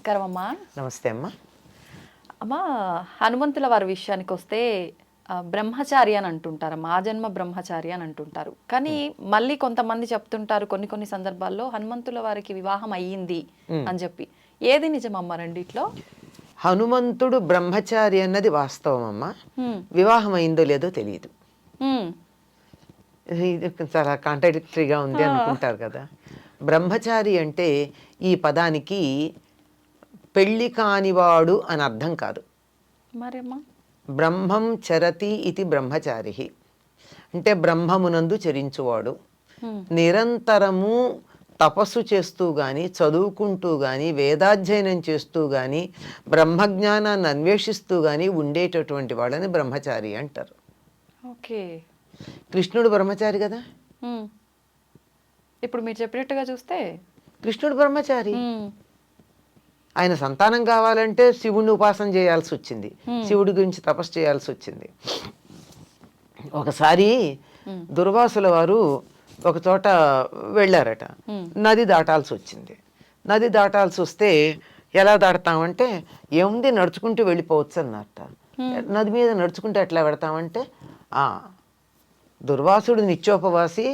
నమస్కారం అమ్మా. నమస్తే అమ్మా. అమ్మా, హనుమంతుల వారి విషయానికి వస్తే బ్రహ్మచారి అని అంటుంటారు, ఆ జన్మ బ్రహ్మచారి అని అంటుంటారు. కానీ మళ్ళీ కొంతమంది చెప్తుంటారు కొన్ని సందర్భాల్లో హనుమంతుల వారికి వివాహం అయ్యింది అని చెప్పి. ఏది నిజమమ్మా రెండిట్లో? హనుమంతుడు బ్రహ్మచారి అన్నది వాస్తవం అమ్మా. వివాహం అయిందో లేదో తెలియదు. ఇది చాలా కాంట్రాడిక్టరీగా ఉంది అనుకుంటారు కదా. బ్రహ్మచారి అంటే ఈ పదానికి పెళ్ళి కానివాడు అని అర్థం కాదు. మరేమ్మా బ్రహ్మం చరతి ఇది బ్రహ్మచారి అంటే బ్రహ్మమునందు చరించువాడు, నిరంతరము తపస్సు చేస్తూ కానీ, చదువుకుంటూ కానీ, వేదాధ్యయనం చేస్తూ కానీ, బ్రహ్మజ్ఞానాన్ని అన్వేషిస్తూ కానీ ఉండేటటువంటి వాళ్ళని బ్రహ్మచారి అంటారు. ఓకే. కృష్ణుడు బ్రహ్మచారి కదా. ఇప్పుడు మీరు చెప్పినట్టుగా చూస్తే కృష్ణుడు బ్రహ్మచారి. ఆయన సంతానం కావాలంటే శివుడిని ఉపాసన చేయాల్సి వచ్చింది, శివుడి గురించి తపస్సు చేయాల్సి వచ్చింది. ఒకసారి దుర్వాసుల వారు ఒక చోట వెళ్ళారట, నది దాటాల్సి వచ్చింది. నది దాటాల్సి వస్తే ఎలా దాడతామంటే, ఏముంది నడుచుకుంటూ వెళ్ళిపోవచ్చు అన్నట్ట. నది మీద నడుచుకుంటూ ఎట్లా పెడతామంటే, దుర్వాసుడు నిత్యోపవాసి,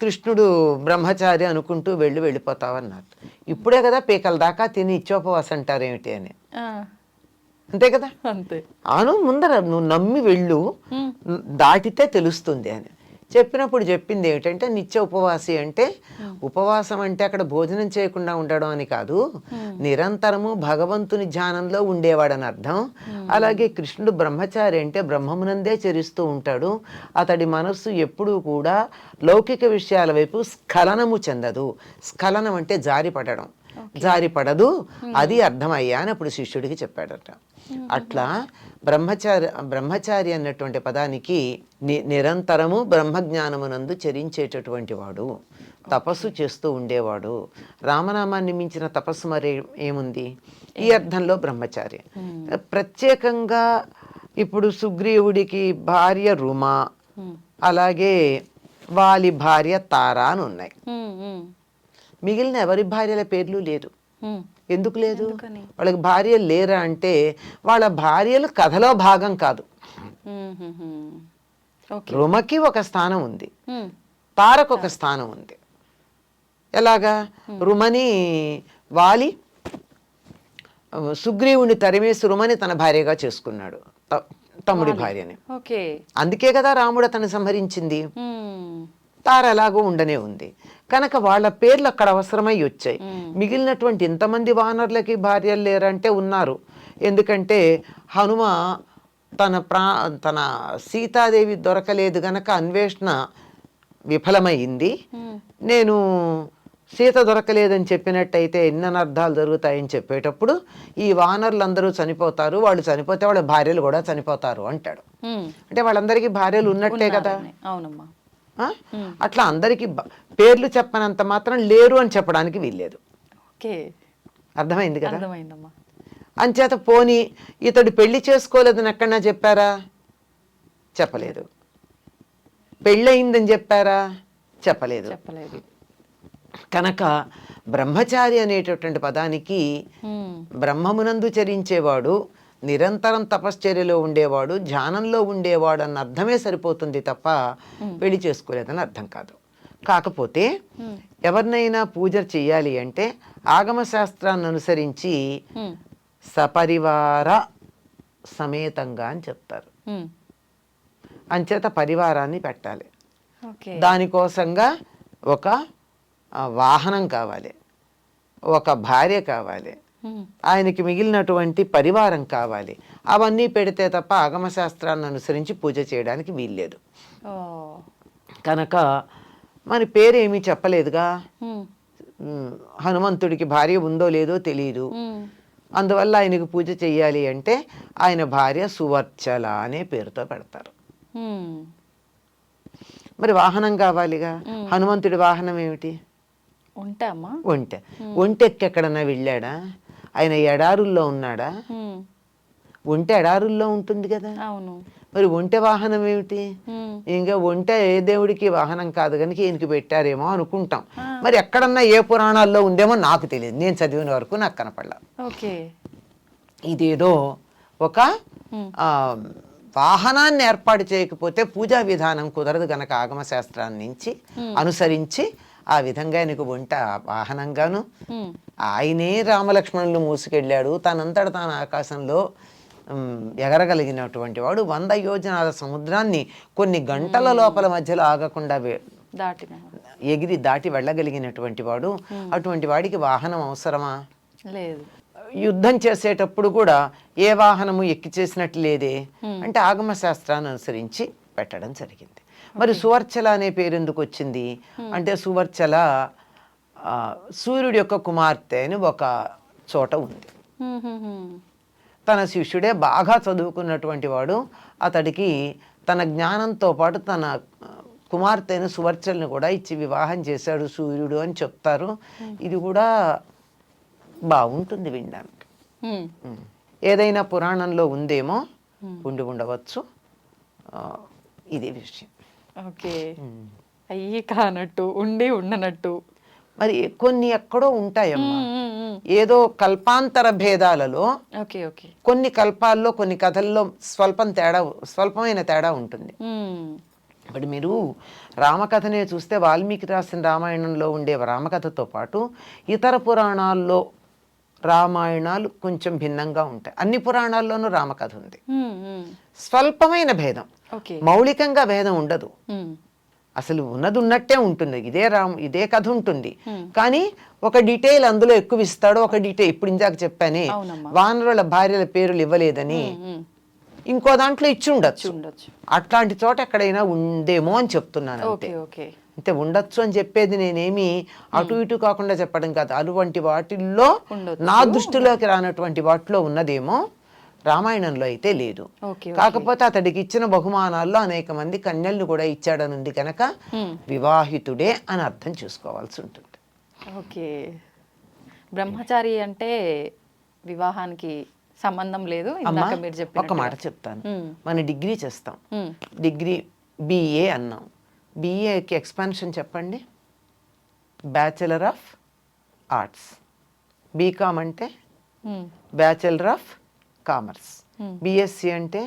కృష్ణుడు బ్రహ్మచారి అనుకుంటూ వెళ్ళిపోతావన్నట్టు. ఇప్పుడే కదా పీకల దాకా తిని నిత్యోపవాసం అంటారేమిటి అని. అంతే కదా. అంతే. అను ముందర నువ్వు నమ్మి వెళ్ళు, దాటితే తెలుస్తుంది అని చెప్పినప్పుడు చెప్పింది ఏమిటంటే, నిత్య ఉపవాసి అంటే ఉపవాసం అంటే అక్కడ భోజనం చేయకుండా ఉండడం అని కాదు, నిరంతరము భగవంతుని ధ్యానంలో ఉండేవాడని అర్థం. అలాగే కృష్ణుడు బ్రహ్మచారి అంటే బ్రహ్మమునందే చరిస్తూ ఉంటాడు. అతడి మనస్సు ఎప్పుడూ కూడా లౌకిక విషయాల వైపు స్ఖలనము చెందదు. స్ఖలనం అంటే జారిపడదు. అది అర్థమయ్యా అని అప్పుడు శిష్యుడికి చెప్పాడట. అట్లా బ్రహ్మచారి అన్నటువంటి పదానికి నిరంతరము బ్రహ్మజ్ఞానమునందు చరించేటటువంటి వాడు, తపస్సు చేస్తూ ఉండేవాడు. రామనామాన్ని మించిన తపస్సు మరి ఏముంది? ఈ అర్థంలో బ్రహ్మచారి. ప్రత్యేకంగా ఇప్పుడు సుగ్రీవుడికి భార్య రుమ, అలాగే వాలి భార్య తార అని ఉన్నాయి. మిగిలిన ఎవరి భార్యల పేర్లు లేదు. ఎందుకు లేదు? వాళ్ళకి భార్యలు లేరా అంటే, వాళ్ళ భార్యలు కథలో భాగం కాదు. రుమకి ఒక స్థానం ఉంది, తారకు ఒక స్థానం ఉంది. ఎలాగా? రుమని వాలి సుగ్రీవుని తరిమేసి రుమని తన భార్యగా చేసుకున్నాడు, తమ్ముడి భార్యని. అందుకే కదా రాముడు అతను సంహరించింది. తార ఎలాగో ఉండనే ఉంది కనుక వాళ్ళ పేర్లు అక్కడ అవసరమై వచ్చాయి. మిగిలినటువంటి ఇంతమంది వానరులకి భార్యలు లేరంటే ఉన్నారు. ఎందుకంటే హనుమ తన సీతాదేవి దొరకలేదు గనక అన్వేషణ విఫలమైంది. నేను సీత దొరకలేదని చెప్పినట్టయితే ఎన్ని అనర్థాలు జరుగుతాయని చెప్పేటప్పుడు, ఈ వానరులందరూ చనిపోతారు, వాళ్ళు చనిపోతే వాళ్ళ భార్యలు కూడా చనిపోతారు అంటాడు. అంటే వాళ్ళందరికీ భార్యలు ఉన్నట్టే కదా. అవునమ్మా. అట్లా అందరికీ పేర్లు చెప్పనంత మాత్రం లేరు అని చెప్పడానికి వీల్లేదు. అర్థమైంది కదా. అంచేత పోనీ ఇతడు పెళ్లి చేసుకోలేదని ఎక్కడన్నా చెప్పారా? చెప్పలేదు. పెళ్ళయిందని చెప్పారా? చెప్పలేదు. కనుక బ్రహ్మచారి అనేటటువంటి పదానికి బ్రహ్మమునందు చరించేవాడు, నిరంతరం తపశ్చర్యలో ఉండేవాడు, ధ్యానంలో ఉండేవాడు అన్న అర్థమే సరిపోతుంది తప్ప పెళ్లి చేసుకోలేదని అర్థం కాదు. కాకపోతే ఎవరినైనా పూజ చెయ్యాలి అంటే ఆగమ శాస్త్రాన్ని అనుసరించి సపరివార సమేతంగా అని చెప్తారు. అంచేత పరివారాన్ని పెట్టాలి. దానికోసంగా ఒక వాహనం కావాలి, ఒక భార్య కావాలి, ఆయనకి మిగిలినటువంటి పరివారం కావాలి. అవన్నీ పెడితే తప్ప ఆగమశాస్త్రాన్ని అనుసరించి పూజ చేయడానికి వీల్లేదు. కనుక మరి పేరేమీ చెప్పలేదుగా. హనుమంతుడికి భార్య ఉందో లేదో తెలియదు. అందువల్ల ఆయనకు పూజ చెయ్యాలి అంటే ఆయన భార్య సువర్చల అనే పేరుతో పెడతారు. మరి వాహనం కావాలిగా. హనుమంతుడి వాహనం ఏమిటి? ఒంటె ఎక్కడన్నా వెళ్ళాడా? ఆయన ఎడారుల్లో ఉన్నాడా? ఒంటె ఎడారుల్లో ఉంటుంది కదా. మరి ఒంటె వాహనం ఏమిటి? ఉమ్, ఇంకా ఒంటె ఏ దేవుడికి వాహనం కాదు కనుక ఈయనకి పెట్టారేమో అనుకుంటాం. మరి ఎక్కడన్నా ఏ పురాణాల్లో ఉందేమో నాకు తెలియదు, నేను చదివిన వరకు నాకు కనపడలా. ఓకే. ఇదేదో ఒక వాహనాన్ని ఏర్పాటు చేయకపోతే పూజా విధానం కుదరదు గనక ఆగమ శాస్త్రాన్ని నుంచి అనుసరించి ఆ విధంగా నీకు ఒంట వాహనంగాను ఆయనే రామలక్ష్మణులు మూసుకెళ్ళాడు, తనంతట తాను ఆకాశంలో ఎగరగలిగినటువంటి వాడు, 100 యోజనాల సముద్రాన్ని కొన్ని గంటల లోపల మధ్యలో ఆగకుండా ఎగిరి దాటి వెళ్ళగలిగినటువంటి వాడు. అటువంటి వాడికి వాహనం అవసరమా? లేదు. యుద్ధం చేసేటప్పుడు కూడా ఏ వాహనము ఎక్కి చేసినట్టు లేదే అంటే ఆగమ శాస్త్రాన్ని అనుసరించి పెట్టడం జరిగింది. మరి సువర్చల అనే పేరు ఎందుకు వచ్చింది అంటే సువర్చల సూర్యుడి యొక్క కుమార్తె అని ఒక చోట ఉంది. తన శిష్యుడే బాగా చదువుకున్నటువంటి వాడు, అతడికి తన జ్ఞానంతో పాటు తన కుమార్తె అయిన సువర్చలను కూడా ఇచ్చి వివాహం చేశాడు సూర్యుడు అని చెప్తారు. ఇది కూడా బాగుంటుంది వినడానికి. ఏదైనా పురాణంలో ఉందేమో, ఉండి ఉండవచ్చు, ఇదే విషయం. ఓకే. అయ్యి కానట్టు ఉండి ఉండనట్టు మరి కొన్ని ఎక్కడో ఉంటాయమ్మా, ఏదో కల్పాంతర భేదాలలో కొన్ని కల్పాల్లో కొన్ని కథల్లో స్వల్పమైన తేడా ఉంటుంది. ఇప్పుడు మీరు రామకథనే చూస్తే వాల్మీకి రాసిన రామాయణంలో ఉండే రామకథతో పాటు ఇతర పురాణాల్లో రామాయణాలు కొంచెం భిన్నంగా ఉంటాయి. అన్ని పురాణాల్లోనూ రామకథ ఉంది, స్వల్పమైన భేదం, మౌలికంగా భేదం ఉండదు, అసలు ఉన్నది ఉన్నట్టే ఉంటుంది. ఇదే కథ ఉంటుంది, కానీ ఒక డీటెయిల్ అందులో ఎక్కువ ఇస్తాడు. ఒక డీటెయిల్ ఇప్పుడు ఇందాక చెప్పానే వానరుల భార్యల పేర్లు ఇవ్వలేదని ఇంకో దాంట్లో ఇచ్చి ఉండొచ్చు. అట్లాంటి చోట ఎక్కడైనా ఉందేమో అని చెప్తున్నాను అంతే. అంటే ఉండొచ్చు అని చెప్పేది నేనేమి అటు ఇటు కాకుండా చెప్పడం కాదు. అటువంటి వాటిల్లో నా దృష్టిలోకి రానటువంటి వాటిలో ఉన్నదేమో రామాయణంలో అయితే లేదు. కాకపోతే అతడికి ఇచ్చిన బహుమానాల్లో అనేక మంది కన్యల్ని కూడా ఇచ్చాడనుంది కనుక వివాహితుడే అని అర్థం చేసుకోవాల్సి ఉంటుంది. ఓకే. బ్రహ్మచారి అంటే వివాహానికి సంబంధం లేదు. ఒక మాట చెప్తాను, మన డిగ్రీ చేస్తాం, డిగ్రీ బిఏ అన్నాం, బిఏకి ఎక్స్పాన్షన్ చెప్పండి. Bachelor of arts. బీకామ్ అంటే బ్యాచిలర్ ఆఫ్ కామర్స్. బిఎస్సి అంటే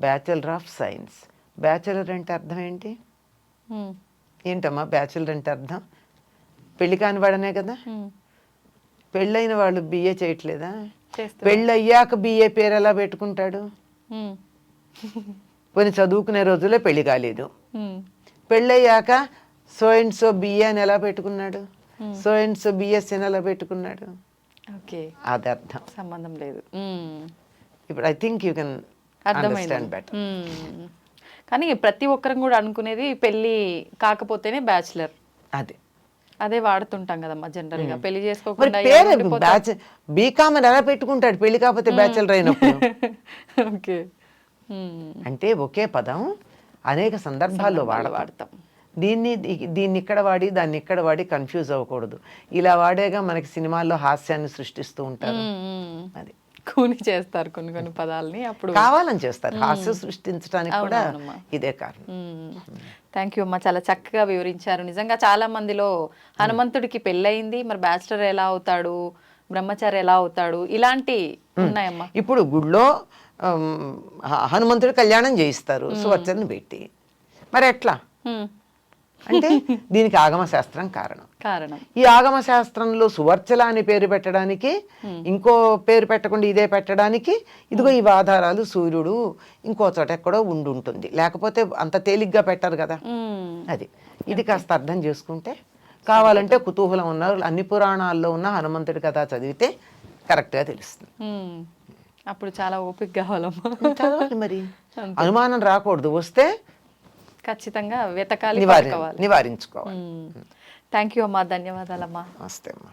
బ్యాచిలర్ ఆఫ్ సైన్స్. బ్యాచిలర్ అంటే అర్థం ఏంటి? ఏంటమ్మా బ్యాచిలర్ అంటే అర్థం? పెళ్లి కాని వాడనే కదా. పెళ్ళైన వాళ్ళు బిఏ చేయట్లేదా? పెళ్ళయ్యాక బిఏ పేరు ఎలా పెట్టుకుంటాడు? కొన్ని చదువుకునే రోజుల్లో పెళ్లి కాలేదు, పెళ్ళయ్యాక సో అండ్ సో బిఏ అని ఎలా పెట్టుకున్నాడు, సో అండ్ సో బిఎస్సి అని ఎలా పెట్టుకున్నాడు? అది అర్థం, సంబంధం లేదు. ఇప్పుడు I think you can understand better. కానీ ప్రతి ఒక్కరం కూడా అనుకునేది పెళ్లి కాకపోతేనే బ్యాచిలర్, అదే వాడుతుంటాం కదమ్మా జనరల్ గా. పెళ్లి చేసుకోకుండా బీకామ్ అని ఎలా పెట్టుకుంటాడు పెళ్లి కాకపోతే బ్యాచిలర్ అయినప్పుడు? అంటే ఒకే పదం అనేక సందర్భాల్లో వాడతాం. దీన్ని ఇక్కడ వాడి దాన్ని ఇక్కడ వాడి కన్ఫ్యూజ్ అవ్వకూడదు. ఇలా వాడేగా మనకి సినిమాల్లో హాస్యాన్ని సృష్టిస్తూ ఉంటారు, అది కూని చేస్తారు కొన్ని కొన్ని పదాలని, అప్పుడు కావాలని చేస్తారు. హాస్యం సృష్టించడానికి కూడా ఇదే కారణం. థ్యాంక్ యూ అమ్మా, చాలా చక్కగా వివరించారు. నిజంగా చాలా మందిలో హనుమంతుడికి పెళ్ళయింది, మరి బ్యాచిలర్ ఎలా అవుతాడు, బ్రహ్మచారి ఎలా అవుతాడు, ఇలాంటి ఉన్నాయమ్మా. ఇప్పుడు గుళ్ళో హనుమంతుడి కళ్యాణం చేయిస్తారు సువర్చలను పెట్టి, మరి ఎట్లా అంటే దీనికి ఆగమ శాస్త్రం కారణం. ఈ ఆగమ శాస్త్రంలో సువర్చల అని పేరు పెట్టడానికి, ఇంకో పేరు పెట్టకుండా ఇదే పెట్టడానికి ఇదిగో ఈ ఆధారాలు సూర్యుడు ఇంకో చోట ఎక్కడో ఉంటుంది, లేకపోతే అంత తేలిగ్గా పెట్టరు కదా. ఇది కాస్త అర్థం చేసుకుంటే, కావాలంటే కుతూహలం ఉన్నారు అన్ని పురాణాల్లో ఉన్న హనుమంతుడి కథ చదివితే కరెక్ట్గా తెలుస్తుంది. అప్పుడు చాలా ఓపిక కావాలమ్మా, చదవాలి. మరి అనుమానం రాకూడదు, వస్తే ఖచ్చితంగా వెతకాలి, నివారించుకోవాలి. థ్యాంక్ యూ అమ్మా, ధన్యవాదాలమ్మా. నమస్తే అమ్మా.